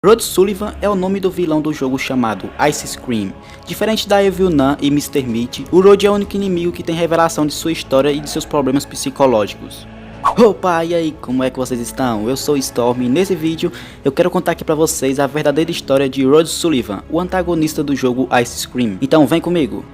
Rod Sullivan é o nome do vilão do jogo chamado Ice Scream. Diferente da Evil Nun e Mr. Meat, o Rod é o único inimigo que tem revelação de sua história e de seus problemas psicológicos. Opa, e aí, como é que vocês estão? Eu sou Storm e nesse vídeo eu quero contar aqui pra vocês a verdadeira história de Rod Sullivan, o antagonista do jogo Ice Scream. Então vem comigo!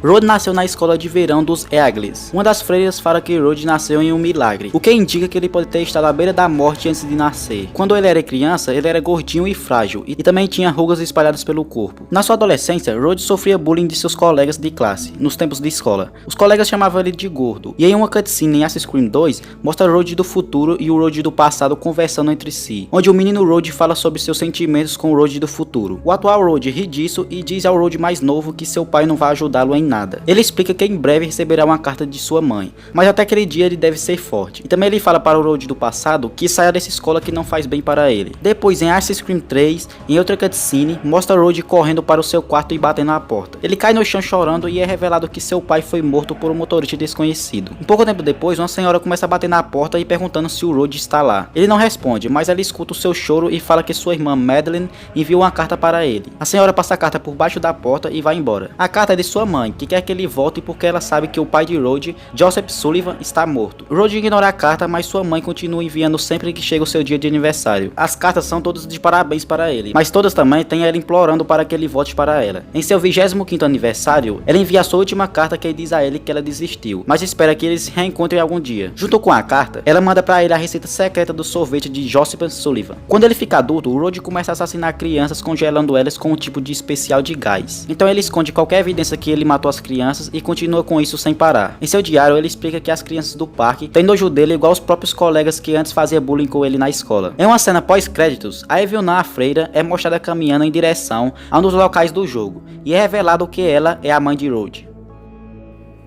Rod nasceu na escola de verão dos Eagles. Uma das freiras fala que Rod nasceu em um milagre, o que indica que ele pode ter estado à beira da morte antes de nascer. Quando ele era criança, ele era gordinho e frágil, e também tinha rugas espalhadas pelo corpo. Na sua adolescência, Rod sofria bullying de seus colegas de classe, nos tempos de escola. Os colegas chamavam ele de gordo, e em uma cutscene em Ice Scream 2, mostra Rod do futuro e o Rod do passado conversando entre si, onde o menino Rod fala sobre seus sentimentos com o Rod do futuro. O atual Rod ri disso e diz ao Rod mais novo que seu pai não vai ajudá-lo em nada. Ele explica que em breve receberá uma carta de sua mãe, mas até aquele dia ele deve ser forte. E também ele fala para o Rod do passado que saia dessa escola que não faz bem para ele. Depois, em Ice Scream 3, em outra cutscene, mostra Rod correndo para o seu quarto e batendo na porta. Ele cai no chão chorando e é revelado que seu pai foi morto por um motorista desconhecido. Um pouco tempo depois, uma senhora começa a bater na porta e perguntando se o Rod está lá. Ele não responde, mas ela escuta o seu choro e fala que sua irmã Madeline enviou uma carta para ele. A senhora passa a carta por baixo da porta e vai embora. A carta é de sua mãe, que quer que ele volte porque ela sabe que o pai de Rod, Joseph Sullivan, está morto. Rod ignora a carta, mas sua mãe continua enviando sempre que chega o seu dia de aniversário. As cartas são todas de parabéns para ele, mas todas também têm ela implorando para que ele volte para ela. Em seu 25º aniversário, ela envia a sua última carta que diz a ele que ela desistiu, mas espera que eles se reencontrem algum dia. Junto com a carta, ela manda para ele a receita secreta do sorvete de Joseph Sullivan. Quando ele fica adulto, o Rod começa a assassinar crianças congelando elas com um tipo de especial de gás. Então ele esconde qualquer evidência que ele matou as crianças e continua com isso sem parar. Em seu diário ele explica que as crianças do parque têm nojo dele igual os próprios colegas que antes faziam bullying com ele na escola. Em uma cena pós-créditos, a Evil Nun, a freira, é mostrada caminhando em direção a um dos locais do jogo, e é revelado que ela é a mãe de Rod.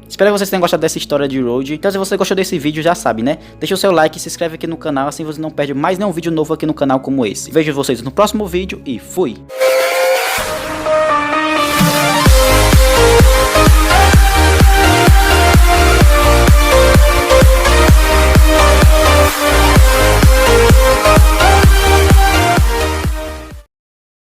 Espero que vocês tenham gostado dessa história de Rod. Então se você gostou desse vídeo, já sabe, né? Deixa o seu like e se inscreve aqui no canal, assim você não perde mais nenhum vídeo novo aqui no canal como esse. Vejo vocês no próximo vídeo e fui!